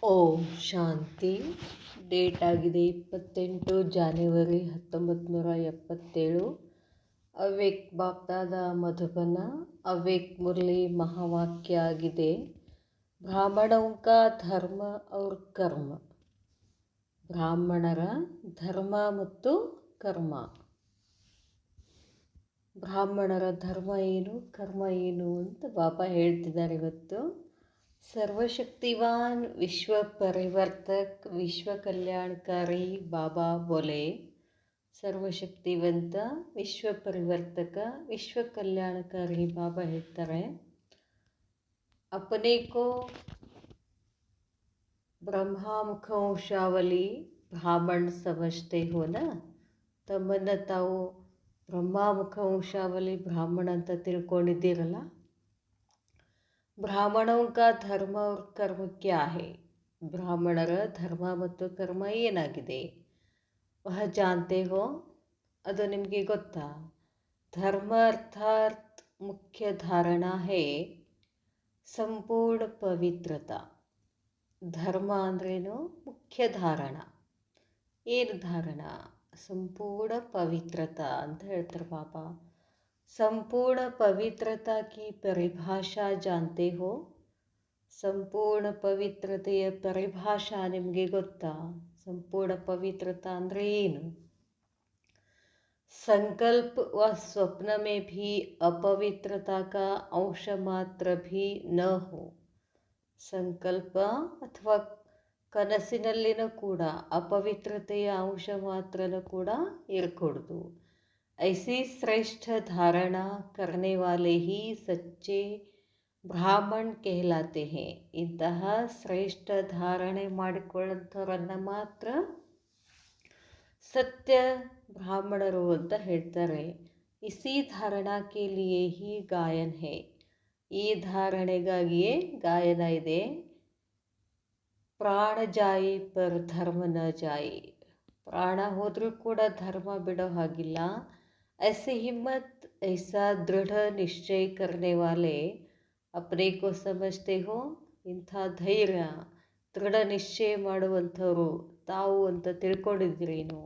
ಓಂ ಶಾಂತಿ. Date ಆಗಿದೆ 28 January 1977. ಅವ್ಯಕ್ತ ಬಾಪ್ದಾದ ಮಧುಬನ. ಅವ್ಯಕ್ತ ಮುರಳಿ ಮಹಾವಾಕ್ಯ ಆಗಿದೆ, ಬ್ರಾಹ್ಮಣೋं का ಧರ್ಮ और ಕರ್ಮ. ಬ್ರಾಹ್ಮಣರ ಧರ್ಮ ಮತ್ತು ಕರ್ಮ. ಬ್ರಾಹ್ಮಣರ ಧರ್ಮ ಏನು, ಕರ್ಮ ಏನು ಅಂತ ಬಾಬಾ ಹೇಳ್ತಿದ್ದಾರೆ ಇವತ್ತು. सर्वशक्तिवान विश्व परिवर्तक विश्व कल्याणकारी बाबा बोले. ಸರ್ವಶಕ್ತಿವಂತ ವಿಶ್ವ ಪರಿವರ್ತಕ ವಿಶ್ವ ಕಲ್ಯಾಣಕಾರಿ ಬಾಬಾ ಹೇಳ್ತಾರೆ, अपने को ಬ್ರಹ್ಮಮುಖವಂಶಾವಳಿ ಬ್ರಾಹ್ಮಣ ಸಮಜ್ತೆ ಹೋ ನಾ. ತಮ್ಮನ್ನು ತಾವು ಬ್ರಹ್ಮಮುಖವಂಶಾವಳಿ ಬ್ರಾಹ್ಮಣ ಅಂತ ತಿಳ್ಕೊಂಡಿದ್ದೀರಲ್ಲ. ಬ್ರಾಹ್ಮಣೋं का ಧರ್ಮ और कर्म क्या है. ಬ್ರಾಹ್ಮಣರ ಧರ್ಮ ಮತ್ತು ಕರ್ಮ ಏನಾಗಿದೆ. ವಹ ಜಾನ್ತೆ ಹೋ, ಅದು ನಿಮಗೆ ಗೊತ್ತಾ. ಧರ್ಮ ಅರ್ಥಾತ್ ಮುಖ್ಯ ಧಾರಣಾ ಹೇ ಸಂಪೂರ್ಣ ಪವಿತ್ರತಾ. ಧರ್ಮ ಅಂದ್ರೇನು, ಮುಖ್ಯ ಧಾರಣ. ಏನು ಧಾರಣ, ಸಂಪೂರ್ಣ ಪವಿತ್ರತಾ ಅಂತ ಹೇಳ್ತಾರೆ ಬಾಬಾ. ಸಂಪೂರ್ಣ ಪವಿತ್ರತಾ ಕಿ ಪರಿಭಾಷಾ ಜಾನ್ತೆ ಹೋ. ಸಂಪೂರ್ಣ ಪವಿತ್ರತೆಯ ಪರಿಭಾಷಾ ನಿಮಗೆ ಗೊತ್ತಾ. ಸಂಪೂರ್ಣ ಪವಿತ್ರತಾ ಅಂದರೆ ಏನು. ಸಂಕಲ್ಪ ವ ಸ್ವಪ್ನ ಮೇ ಭೀ ಅಪವಿತ್ರತಾ ಕಾ ಅಂಶ ಮಾತ್ರ ಭೀ ನ ಹೋ. ಸಂಕಲ್ಪ ಅಥವಾ ಕನಸಿನಲ್ಲಿನೂ ಕೂಡ ಅಪವಿತ್ರತೆಯ ಅಂಶ ಮಾತ್ರನೂ ಕೂಡ ಇರಕೂಡದು. ऐसी श्रेष्ठ धारणा करने वाले ही सच्चे ಬ್ರಾಹ್ಮಣ कहलाते हैं. ಇಂತಹ ಶ್ರೇಷ್ಠ ಧಾರಣೆ ಮಾಡಿಕೊಳ್ಳುವಂಥವರನ್ನು ಮಾತ್ರ ಸತ್ಯ ಬ್ರಾಹ್ಮಣರು ಅಂತ ಹೇಳ್ತಾರೆ. ಇಸಿ ಧಾರಣಾ ಕೆ ಲಿಯೇ ಹಿ ಗಾಯನ ಹೇ. ಈ ಧಾರಣೆಗಾಗಿಯೇ ಗಾಯನ ಇದೆ. ಪ್ರಾಣ ಜಾಯಿ ಪರ್ ಧರ್ಮ ನ ಜಾಯಿ. ಪ್ರಾಣ ಹೋದರೂ ಕೂಡ ಧರ್ಮ ಬಿಡೋ ಹಾಗಿಲ್ಲ. ऐसे हिम्मत ऐसा दृढ़ निश्चय करने वाले अपने को समझते हो. ಇಂಥ ಧೈರ್ಯ ದೃಢ ನಿಶ್ಚಯ ಮಾಡುವಂಥವರು ತಾವು ಅಂತ ತಿಳ್ಕೊಂಡಿದ್ದೀರೇನು.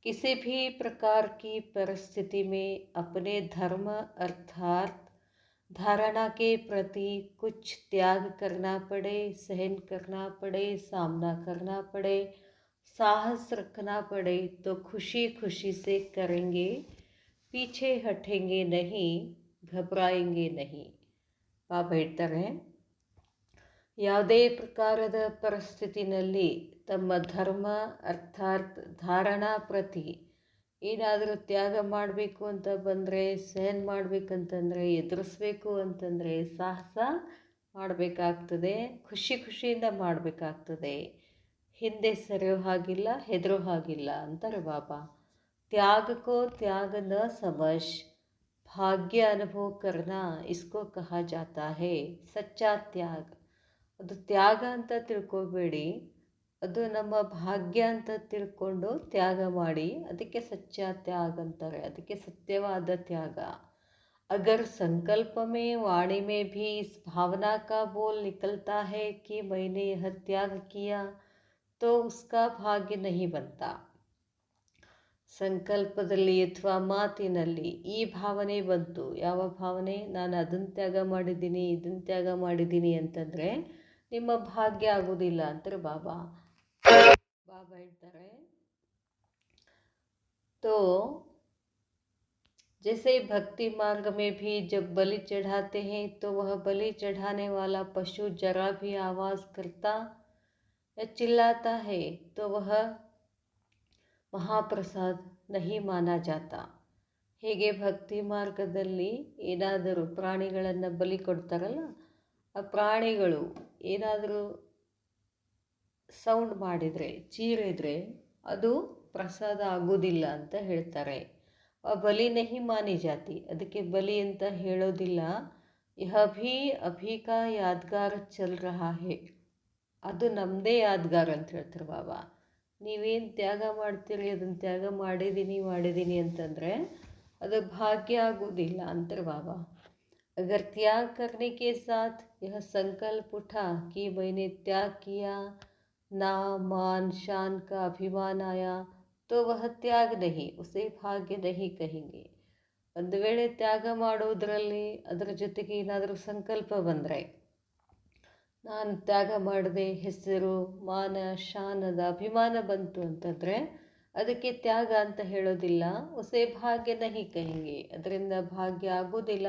किसी भी प्रकार की परिस्थिति में अपने धर्म अर्थात धारणा के प्रति कुछ त्याग करना पड़े, सहन करना पड़े, सामना करना पड़े, साहस रखना पड़े तो खुशी खुशी से करेंगे. ಪೀಛೆ ಹಠೆಂಗೆ ನಹಿ, ಘಬರಾಯಂಗೆ ನಹಿ. ಬಾಬಾ ಹೇಳ್ತಾರೆ, ಯಾವುದೇ ಪ್ರಕಾರದ ಪರಿಸ್ಥಿತಿನಲ್ಲಿ ತಮ್ಮ ಧರ್ಮ ಅರ್ಥಾತ್ ಧಾರಣಾ ಪ್ರತಿ ಏನಾದರೂ ತ್ಯಾಗ ಮಾಡಬೇಕು ಅಂತ ಬಂದರೆ, ಸಹನ್ ಮಾಡಬೇಕಂತಂದರೆ, ಎದುರಿಸ್ಬೇಕು ಅಂತಂದರೆ ಸಾಹಸ ಮಾಡಬೇಕಾಗ್ತದೆ. ಖುಷಿ ಖುಷಿಯಿಂದ ಮಾಡಬೇಕಾಗ್ತದೆ. ಹಿಂದೆ ಸರಿಯೋ ಹಾಗಿಲ್ಲ, ಹೆದರೋ ಹಾಗಿಲ್ಲ ಅಂತಾರೆ ಬಾಬಾ. त्याग को त्याग न समझ भाग्य अनुभव करना इसको कहा जाता है सच्चा त्याग. ಅದು ತ್ಯಾಗ ಅಂತ ತಿಳ್ಕೊಬೇಡಿ, ಅದು ನಮ್ಮ ಭಾಗ್ಯ ಅಂತ ತಿಳ್ಕೊಂಡು ತ್ಯಾಗ ಮಾಡಿ. ಅದಕ್ಕೆ ಸಚ್ಚ ತ್ಯಾಗ ಅಂತಾರೆ, ಅದಕ್ಕೆ ಸತ್ಯವಾದ ತ್ಯಾಗ. अगर संकल्प में वाणी में भी इस भावना का बोल निकलता है कि मैंने यह त्याग किया तो उसका भाग्य नहीं बनता. ಸಂಕಲ್ಪದಲ್ಲಿ ಅಥವಾ ಮಾತಿನಲ್ಲಿ ಈ ಭಾವನೆ ಬಂತು. ಯಾವ ಭಾವನೆ, ನಾನು ಅದನ್ನು ತ್ಯಾಗ ಮಾಡಿದ್ದೀನಿ, ಇದನ್ನು ತ್ಯಾಗ ಮಾಡಿದ್ದೀನಿ ಅಂತಂದರೆ ನಿಮ್ಮ ಭಾಗ್ಯ ಆಗೋದಿಲ್ಲ ಅಂತಾರೆ ಬಾಬಾ. ಬಾಬಾ ಹೇಳ್ತಾರೆ, तो जैसे भक्ति मार्ग में भी जब बलि चढ़ाते हैं तो वह बलि चढ़ाने वाला पशु जरा भी आवाज़ करता या चिल्लाता है तो वह ಮಹಾಪ್ರಸಾದ್ ನಹಿ ಮಾನಾ ಜಾತಾ. ಹೇಗೆ ಭಕ್ತಿ ಮಾರ್ಗದಲ್ಲಿ ಏನಾದರೂ ಪ್ರಾಣಿಗಳನ್ನು ಬಲಿ ಕೊಡ್ತಾರಲ್ಲ, ಆ ಪ್ರಾಣಿಗಳು ಏನಾದರೂ ಸೌಂಡ್ ಮಾಡಿದರೆ, ಚೀರಿದರೆ ಅದು ಪ್ರಸಾದ ಆಗೋದಿಲ್ಲ ಅಂತ ಹೇಳ್ತಾರೆ. ಆ ಬಲಿ ನಹಿ ಮಾನಿ ಜಾತಿ, ಅದಕ್ಕೆ ಬಲಿ ಅಂತ ಹೇಳೋದಿಲ್ಲ. ಯಹ ಭೀ ಅಭಿ ಕಾ ಯಾದ್ಗಾರ್ ಚಲ್ ರಹಾ ಹೇ. ಅದು ನಮ್ಮದೇ ಯಾದ್ಗಾರ್ ಅಂತ ಹೇಳ್ತಾರೆ ಬಾಬಾ. ನೀವೇನು ತ್ಯಾಗ ಮಾಡ್ತೀರಿ, ಅದನ್ನು ತ್ಯಾಗ ಮಾಡಿದ್ದೀನಿ ಅಂತಂದರೆ ಅದು ಭಾಗ್ಯ ಆಗೋದಿಲ್ಲ ಅಂತಾರೆ ಬಾಬಾ. अगर त्याग करने के साथ यह संकल्प उठा कि मैंने त्याग किया, नाम मान शान का अभिमान आया, तो वह त्याग नहीं, उसे भाग्य नहीं कहेंगे. ಒಂದು ವೇಳೆ ತ್ಯಾಗ ಮಾಡೋದರಲ್ಲಿ ಅದರ ಜೊತೆಗೆ ಏನಾದರೂ ಸಂಕಲ್ಪ ಬಂದರೆ, ನಾನು ತ್ಯಾಗ ಮಾಡಿದೆ, ಹೆಸರು ಮಾನ ಶಾನದ ಅಭಿಮಾನ ಬಂತು ಅಂತಂದರೆ ಅದಕ್ಕೆ ತ್ಯಾಗ ಅಂತ ಹೇಳೋದಿಲ್ಲ. ಉಸೆ ಭಾಗ್ಯ ನಹಿ ಕहेಂಗೆ, ಅದರಿಂದ ಭಾಗ್ಯ ಆಗೋದಿಲ್ಲ.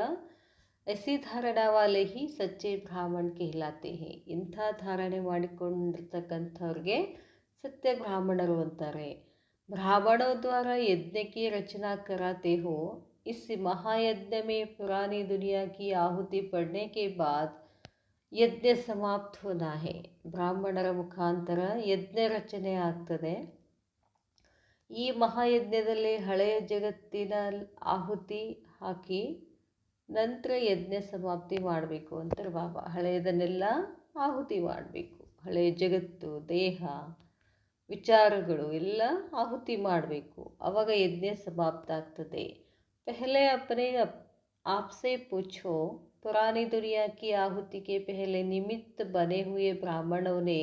ऐसी धारणा वाले ही सच्चे ब्राह्मण कहलाते हैं. ಇಂಥ ಧಾರಣೆ ಮಾಡಿಕೊಂಡಿರ್ತಕ್ಕಂಥವ್ರಿಗೆ ಸತ್ಯ ಬ್ರಾಹ್ಮಣರು ಅಂತಾರೆ. ब्राह्मणों द्वारा यज्ञ की रचना कराते हो. इस महायज्ञ में पुरानी दुनिया की आहुति पड़ने के बाद ಯಜ್ಞ ಸಮಾಪ್ತ ಹೋನಾ ಹೇ. ಬ್ರಾಹ್ಮಣರ ಮುಖಾಂತರ ಯಜ್ಞ ರಚನೆ ಆಗ್ತದೆ. ಈ ಮಹಾಯಜ್ಞದಲ್ಲಿ ಹಳೆಯ ಜಗತ್ತಿನ ಆಹುತಿ ಹಾಕಿ ನಂತರ ಯಜ್ಞ ಸಮಾಪ್ತಿ ಮಾಡಬೇಕು ಅಂತಾರೆ ಬಾಬಾ. ಹಳೆಯದನ್ನೆಲ್ಲ ಆಹುತಿ ಮಾಡಬೇಕು. ಹಳೆಯ ಜಗತ್ತು, ದೇಹ, ವಿಚಾರಗಳು ಎಲ್ಲ ಆಹುತಿ ಮಾಡಬೇಕು. ಆವಾಗ ಯಜ್ಞ ಸಮಾಪ್ತ ಆಗ್ತದೆ. ಪಹಲೆ ಅಪನೆ आपसे पूछो, पुरानी दुनिया की आहुति के पहले निमित्त बने हुए ब्राह्मणों ने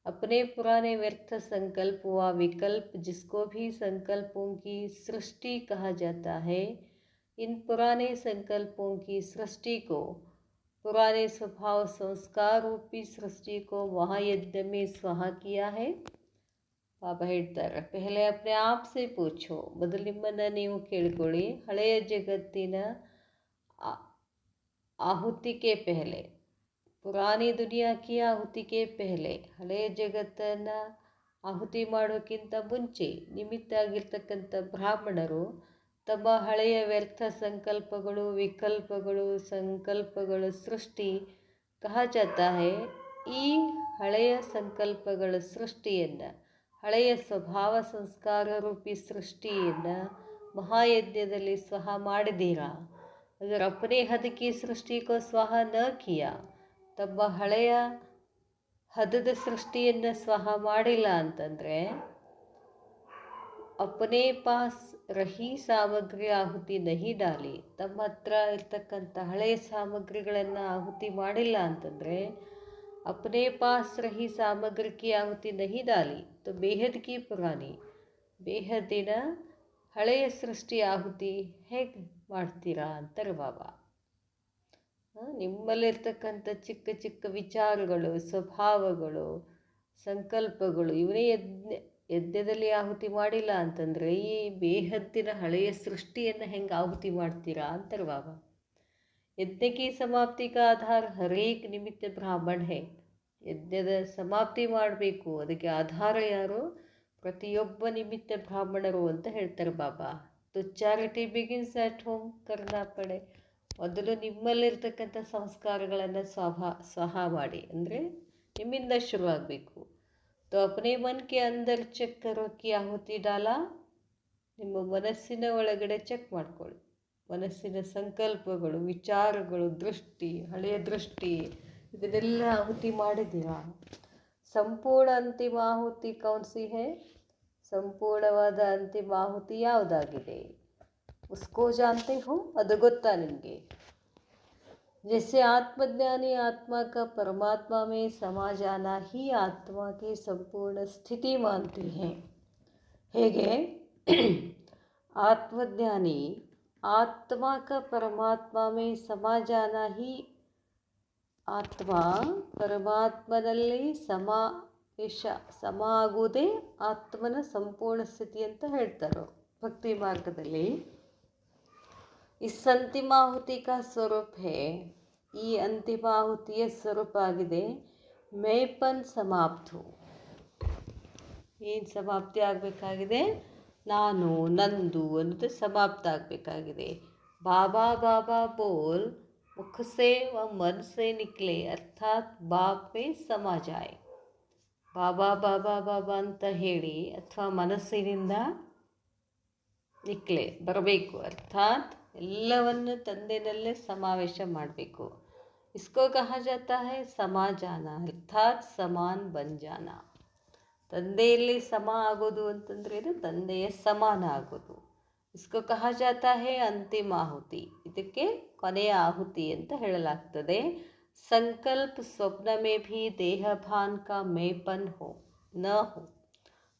अपने पुराने व्यर्थ संकल्प व विकल्प, जिसको भी संकल्पों की सृष्टि कहा जाता है, इन पुराने संकल्पों की सृष्टि को, पुराने स्वभाव संस्कार रूपी सृष्टि को महायज्ञ में स्वाहा किया है. ಪಾಪ ಹೇಳ್ತಾರೆ, ಪೆಹಲೆ ಅಪ್ನೆ ಆಪ್ಸೆ ಪೂಛೋ, ಮೊದಲು ನಿಮ್ಮನ್ನು ನೀವು ಕೇಳಿಕೊಳ್ಳಿ. ಹಳೆಯ ಜಗತ್ತಿನ ಆಹುತಿ ಕೆ ಪೆಹಲೆ, ಪುರಾಣಿ ದುನಿಯಾ ಕಿ ಆಹುತಿ ಕೆ ಪೆಹಲೆ, ಹಳೆಯ ಜಗತ್ತನ್ನು ಆಹುತಿ ಮಾಡೋಕ್ಕಿಂತ ಮುಂಚೆ ನಿಮಿತ್ತ ಆಗಿರ್ತಕ್ಕಂಥ ಬ್ರಾಹ್ಮಣರು ತಮ್ಮ ಹಳೆಯ ವ್ಯರ್ಥ ಸಂಕಲ್ಪಗಳು, ವಿಕಲ್ಪಗಳು, ಸಂಕಲ್ಪಗಳ ಸೃಷ್ಟಿ ಕಹಾ ಜಾತಾ ಹೈ. ಈ ಹಳೆಯ ಸಂಕಲ್ಪಗಳ ಸೃಷ್ಟಿಯನ್ನು, ಹಳೆಯ ಸ್ವಭಾವ ಸಂಸ್ಕಾರ ರೂಪಿ ಸೃಷ್ಟಿಯನ್ನು ಮಹಾಯಜ್ಞದಲ್ಲಿ ಸ್ವಹ ಮಾಡಿದ್ದೀರಾ. ಅಗರ್ ಅಪನೆ ಹದ್ ಕಿ ಸೃಷ್ಟಿ ಕೋ ಸ್ವಹ ನ ಕಿಯಾ, ತಮ್ಮ ಹಳೆಯ ಹದದ ಸೃಷ್ಟಿಯನ್ನು ಸ್ವಹ ಮಾಡಿಲ್ಲ ಅಂತಂದರೆ, ಅಪನೆ ಪಾಸ್ ರಹಿ ಸಾಮಗ್ರಿ ಆಹುತಿ ನಹಿ ಡಾಲಿ, ತಮ್ಮ ಹತ್ರ ಇರ್ತಕ್ಕಂಥ ಹಳೆಯ ಸಾಮಗ್ರಿಗಳನ್ನು ಆಹುತಿ ಮಾಡಿಲ್ಲ ಅಂತಂದರೆ, अपने पास रही सामग्री की आहुति नहीं डाली तो बेहद की पुरानी, ಬೇಹದ್ದಿನ ಹಳೆಯ ಸೃಷ್ಟಿ ಆಹುತಿ ಹೇಗೆ ಮಾಡ್ತೀರಾ ಅಂತಾರೆ ಬಾಬಾ. ನಿಮ್ಮಲ್ಲಿರ್ತಕ್ಕಂಥ ಚಿಕ್ಕ ಚಿಕ್ಕ ವಿಚಾರಗಳು, ಸ್ವಭಾವಗಳು, ಸಂಕಲ್ಪಗಳು ಇವನೇ ಯಜ್ಞದಲ್ಲಿ ಆಹುತಿ ಮಾಡಿಲ್ಲ ಅಂತಂದರೆ ಈ ಬೇಹದ್ದಿನ ಹಳೆಯ ಸೃಷ್ಟಿಯನ್ನು ಹೆಂಗೆ ಆಹುತಿ ಮಾಡ್ತೀರಾ ಅಂತಾರೆ ಬಾಬಾ. ಯಜ್ಞ ಕಿ ಸಮಾಪ್ತಿ ಕಾ ಆಧಾರ ಹರೇಕ್ ನಿಮಿತ್ತ ಬ್ರಾಹ್ಮಣ ಹೇ. ಯಜ್ಞದ ಸಮಾಪ್ತಿ ಮಾಡಬೇಕು, ಅದಕ್ಕೆ ಆಧಾರ ಯಾರು? ಪ್ರತಿಯೊಬ್ಬ ನಿಮಿತ್ತ ಬ್ರಾಹ್ಮಣರು ಅಂತ ಹೇಳ್ತಾರೆ ಬಾಬಾ. तो ಚಾರಿಟಿ ಬಿಗಿನ್ಸ್ ಅಟ್ ಹೋಮ್ ಕರ್ನಾ ಪಡೆ. ಮೊದಲು ನಿಮ್ಮಲ್ಲಿರ್ತಕ್ಕಂಥ ಸಂಸ್ಕಾರಗಳನ್ನು ಸ್ವಹ ಮಾಡಿ, ಅಂದರೆ ನಿಮ್ಮಿಂದ ಶುರುವಾಗಬೇಕು. तो अपने मन के अंदर ಚೆಕ್ करो कि ಆಹುತಿ ಡಾಲಾ. ನಿಮ್ಮ ಮನಸ್ಸಿನ ಒಳಗಡೆ ಚೆಕ್ ಮಾಡ್ಕೊಳ್ಳಿ. ಮನಸ್ಸಿನ ಸಂಕಲ್ಪಗಳು, ವಿಚಾರಗಳು, ದೃಷ್ಟಿ, ಹಳೆಯ ದೃಷ್ಟಿ ಇದನ್ನೆಲ್ಲ ಆಹುತಿ ಮಾಡಿದ್ದೀರಾ. ಸಂಪೂರ್ಣ ಅಂತಿಮ ಆಹುತಿ ಕೌನ್ಸಿ ಹೇ, ಸಂಪೂರ್ಣವಾದ ಅಂತಿಮ ಆಹುತಿ ಯಾವುದಾಗಿದೆ? ಉಸ್ಕೋ ಜಾನ್ತೆ ಹೋ, ಅದು ಗೊತ್ತಾ ನಿಮಗೆ? जैसे आत्मज्ञानी आत्मा का परमात्मा में समा जाना ही आत्मा की संपूर्ण स्थिति मानते हैं. ಹೇಗೆ आत्मज्ञानी आत्मा का परमात्मा में समा जाना ही, ಆತ್ಮ ಪರಮಾತ್ಮನಲ್ಲಿ ಸಮ ಆಗುವುದೇ ಆತ್ಮನ ಸಂಪೂರ್ಣ ಸ್ಥಿತಿ ಅಂತ ಹೇಳ್ತಾರೆ ಭಕ್ತಿ ಮಾರ್ಗದಲ್ಲಿ. ಇಸ್ ಅಂತಿಮ ಆಹುತಿ ಕಾ ಸ್ವರೂಪ ಹೇ, ಈ ಅಂತಿಮ ಆಹುತಿಯ ಸ್ವರೂಪ ಆಗಿದೆ ಮೇಪನ್ ಸಮಾಪ್ತು. ಏನು ಸಮಾಪ್ತಿ ಆಗಬೇಕಾಗಿದೆ? ನಾನು, ನಂದು ಅನ್ನೋದು ಸಮಾಪ್ತ ಆಗಬೇಕಾಗಿದೆ. ಬಾಬಾ ಬಾಬಾ ಬೋಲ್ मुख से व मन से निकले, अर्थात बाप में समा जाए. ಬಾಬಾ ಬಾಬಾ ಬಾಬಾ ಅಂತ ಹೇಳಿ ಅಥವಾ ಮನಸ್ಸಿನಿಂದ ನಿಕ್ಲೆ ಬರಬೇಕು, ಅರ್ಥಾತ್ ಎಲ್ಲವನ್ನು ತಂದೆನಲ್ಲೇ ಸಮಾವೇಶ ಮಾಡಬೇಕು. ಇಸ್ಕೋ ಕಹಾ ಜಾತಾ ಹೈ ಸಮಾಜಾನ, ಅರ್ಥಾತ್ ಸಮಾನ್ ಬಂಜಾನ. ತಂದೆಯಲ್ಲಿ ಸಮ ಆಗೋದು ಅಂತಂದ್ರೆ ಇದು ತಂದೆಯ ಸಮಾನ ಆಗೋದು. इसको कहा जाता है अंतिम आहुति. ಇದಕ್ಕೆ ಕೊನೆಯ ಆಹುತಿ ಅಂತ ಹೇಳಲಾಗ್ತದೆ. संकल्प स्वप्न में भी देह भान का मेपन हो न हो.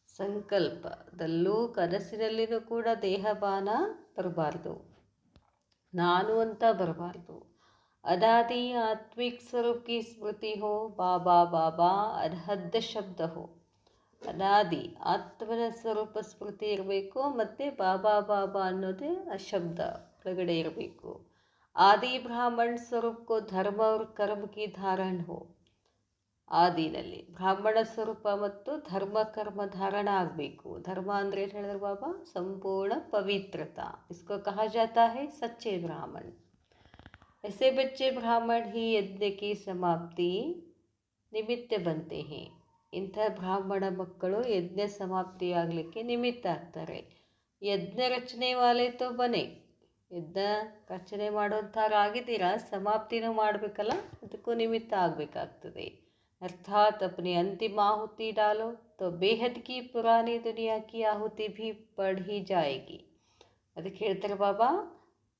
ಸಂಕಲ್ಪದಲ್ಲೂ ಕನಸಿನಲ್ಲಿನೂ ಕೂಡ ದೇಹಭಾನ ಬರಬಾರ್ದು, ನಾನು ಅಂತ ಬರಬಾರ್ದು. अनादि आत्मिक स्वरूप की स्मृति हो. बाबा बाबा अनहद शब्द हो. ಅನಾದಿ ಆತ್ಮನ ಸ್ವರೂಪ ಸ್ಮೃತಿ ಇರಬೇಕು, ಮತ್ತು ಬಾಬಾ ಬಾಬಾ ಅನ್ನೋದೇ ಆ ಶಬ್ದ ಒಳಗಡೆ ಇರಬೇಕು. ಆದಿ ಬ್ರಾಹ್ಮಣ ಸ್ವರೂಪಕ್ಕೂ ಧರ್ಮ ಅವ್ರ ಕರ್ಮ ಕಿ ಧಾರಣ ಹೋ. ಆದಿನಲ್ಲಿ ಬ್ರಾಹ್ಮಣ ಸ್ವರೂಪ ಮತ್ತು ಧರ್ಮ ಕರ್ಮ ಧಾರಣ ಆಗಬೇಕು. ಧರ್ಮ ಅಂದರೆ ಏನು ಹೇಳಿದ್ರು ಬಾಬಾ? ಸಂಪೂರ್ಣ ಪವಿತ್ರತಾ. इसको कहा जाता है सच्चे ब्राह्मण. ऐसे बच्चे ब्राह्मण ही यज्ञ की समाप्ति निमित्त बनते हैं. ಇಂಥ ಬ್ರಾಹ್ಮಣ ಮಕ್ಕಳು ಯಜ್ಞ ಸಮಾಪ್ತಿ ಆಗಲಿಕ್ಕೆ ನಿಮಿತ್ತ ಆಗ್ತಾರೆ. ಯಜ್ಞ ರಚನೆ ವಾಲೆ ತೋ ಬನೆ. ಯಜ್ಞ ರಚನೆ ಮಾಡೋಂಥವ್ರಾಗಿದ್ದೀರಾ, ಸಮಾಪ್ತಿನೂ ಮಾಡಬೇಕಲ್ಲ, ಅದಕ್ಕೂ ನಿಮಿತ್ತ ಆಗಬೇಕಾಗ್ತದೆ. ಅರ್ಥಾತ್ अपनी अंतिम आहुति डालो तो बेहद की पुरानी दुनिया की आहुति भी बढ़ ही जाएगी. ಅದಕ್ಕೆ ಹೇಳ್ತಾರೆ ಬಾಬಾ,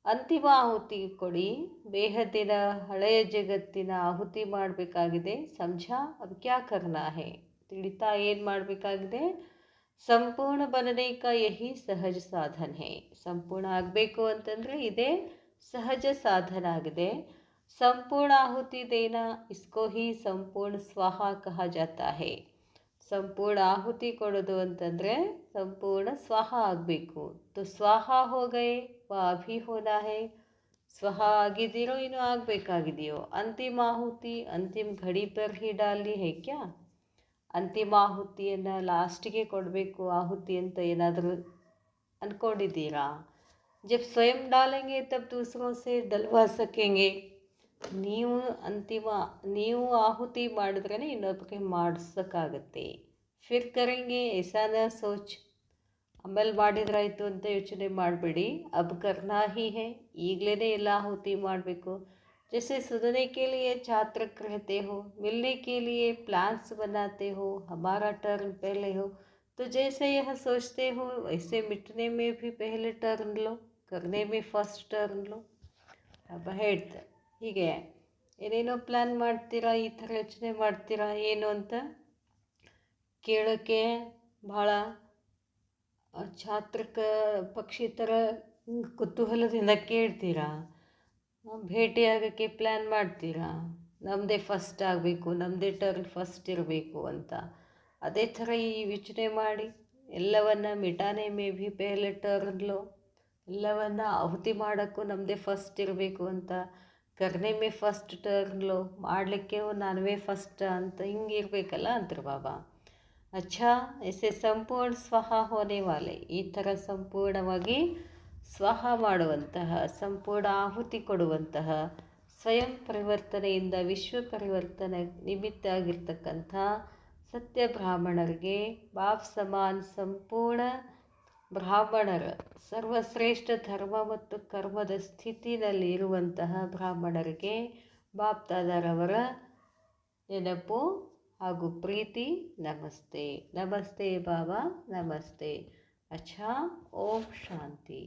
ಅಂತಿಮ ಆಹುತಿ ಕೊಡಿ, ಬೇಹದ್ದಿನ ಹಳೆಯ ಜಗತ್ತಿನ ಆಹುತಿ ಮಾಡಬೇಕಾಗಿದೆ. ಸಮझा अब क्या करना है. ತಿಳಿತಾ ಏನು ಮಾಡಬೇಕಾಗಿದೆ? ಸಂಪೂರ್ಣ ಬನನೆ ಕಾ ಯಹಿ ಸಹಜ ಸಾಧನ ಹೇ. ಸಂಪೂರ್ಣ ಆಗಬೇಕು ಅಂತಂದರೆ ಇದೇ ಸಹಜ ಸಾಧನ ಆಗಿದೆ. ಸಂಪೂರ್ಣ ಆಹುತಿ ದೇನಾ ಇಸ್ಕೋ ಹಿ ಸಂಪೂರ್ಣ ಸ್ವಾಹ ಕಹಾ ಜಾತಾ ಹೇ. ಸಂಪೂರ್ಣ ಆಹುತಿ ಕೊಡೋದು ಅಂತಂದರೆ ಸಂಪೂರ್ಣ ಸ್ವಾಹ ಆಗಬೇಕು. ತೋ ಸ್ವಾಹ ಹೋ ಗಯೆ ವಾ ಅಭಿ ಹೋನಾ ಹೇ. ಸ್ವಹ ಆಗಿದ್ದೀರೋ ಇನ್ನೂ ಆಗಬೇಕಾಗಿದೆಯೋ. ಅಂತಿಮ ಆಹುತಿ ಅಂತಿಮ ಘಡಿ ಪರ್ ಹಿ ಡಾಲಿ ಹೇ ಕ್ಯಾ. ಅಂತಿಮ ಆಹುತಿಯನ್ನು ಲಾಸ್ಟಿಗೆ ಕೊಡಬೇಕು ಆಹುತಿ ಅಂತ ಏನಾದರೂ ಅಂದ್ಕೊಂಡಿದ್ದೀರಾ? ಜಬ್ ಸ್ವಯಂ ಡಾಲೆಂಗೆ ತಬ್ ದೂಸರೋं से डलवा सकेंगे. ನೀವು ಆಹುತಿ ಮಾಡಿದ್ರೇ ಇನ್ನೊಬ್ಬರಿಗೆ ಮಾಡಿಸೋಕ್ಕಾಗತ್ತೆ. ಫಿರ್ ಕರೆಂಗೆ ಐಸಾ ನ ಸೋಚ್. ಆಮೇಲೆ ಮಾಡಿದ್ರಾಯ್ತು ಅಂತ ಯೋಚನೆ ಮಾಡಬೇಡಿ. ಅಬ್ ಕರ್ನಾ ಹಿ ಹೇ. ಈಗಲೇ ಎಲ್ಲ ಆಹುತಿ ಮಾಡಬೇಕು. जैसे सुनने के लिए छात्र कहते हो, मिलने के लिए प्लान्स बनाते हो, हमारा टर्न पहले हो, तो जैसे यह सोचते हो वैसे मिटने में भी पहले टर्न लो, करने में फर्स्ट टर्न लो. अब ಹೇಳ್ತಾರೆ ಹೀಗೆ ಏನೇನೋ ಪ್ಲ್ಯಾನ್ ಮಾಡ್ತೀರಾ, ಈ ಥರ ಯೋಚನೆ ಮಾಡ್ತೀರಾ ಏನು ಅಂತ ಕೇಳೋಕ್ಕೆ ಭಾಳ ಛಾತ್ರಕ ಪಕ್ಷಿ ಥರ ಕುತೂಹಲದಿಂದ ಕೇಳ್ತೀರಾ. ಭೇಟಿಯಾಗೋಕ್ಕೆ ಪ್ಲ್ಯಾನ್ ಮಾಡ್ತೀರಾ, ನಮ್ಮದೇ ಫಸ್ಟ್ ಆಗಬೇಕು, ನಮ್ಮದೇ ಟರ್ನ್ ಫಸ್ಟ್ ಇರಬೇಕು ಅಂತ. ಅದೇ ಥರ ಈ ಯೋಚನೆ ಮಾಡಿ ಎಲ್ಲವನ್ನ ಮಿಟಾನೆ ಮೇ ಭಿ ಪೆಹಲೆ ಟರ್ನ್ ಲೋ. ಎಲ್ಲವನ್ನ ಆಹುತಿ ಮಾಡೋಕ್ಕೂ ನಮ್ಮದೇ ಫಸ್ಟ್ ಇರಬೇಕು ಅಂತ. ಕರ್ನೆ ಮೇ ಫಸ್ಟ್ ಟರ್ನ್ ಲೋ. ಮಾಡಲಿಕ್ಕೆ ನಾನುವೇ ಫಸ್ಟ್ ಅಂತ ಹಿಂಗೆ ಇರಬೇಕಲ್ಲ ಅಂತಾರೆ ಬಾಬಾ. ಅಚ್ಛಾ ಎಸೆ ಸಂಪೂರ್ಣ ಸ್ವಹ ಹೋನೆ ವಾಲೆ. ಈ ಥರ ಸಂಪೂರ್ಣವಾಗಿ ಸ್ವಹ ಮಾಡುವಂತಹ, ಸಂಪೂರ್ಣ ಆಹುತಿ ಕೊಡುವಂತಹ, ಸ್ವಯಂ ಪರಿವರ್ತನೆಯಿಂದ ವಿಶ್ವ ಪರಿವರ್ತನೆ ನಿಮಿತ್ತ ಆಗಿರ್ತಕ್ಕಂಥ ಸತ್ಯ ಬ್ರಾಹ್ಮಣರಿಗೆ, ಬಾಪ್ ಸಮಾನ್ ಸಂಪೂರ್ಣ ಬ್ರಾಹ್ಮಣರ ಸರ್ವಶ್ರೇಷ್ಠ ಧರ್ಮ ಮತ್ತು ಕರ್ಮದ ಸ್ಥಿತಿನಲ್ಲಿ ಇರುವಂತಹ ಬ್ರಾಹ್ಮಣರಿಗೆ ಬಾಪ್ ದಾದಾರವರ ನೆನಪು ಹಾಗೂ ಪ್ರೀತಿ. ನಮಸ್ತೆ. ನಮಸ್ತೆ ಬಾಬಾ, ನಮಸ್ತೆ. ಅಚ್ಛಾ, ಓಂ ಶಾಂತಿ.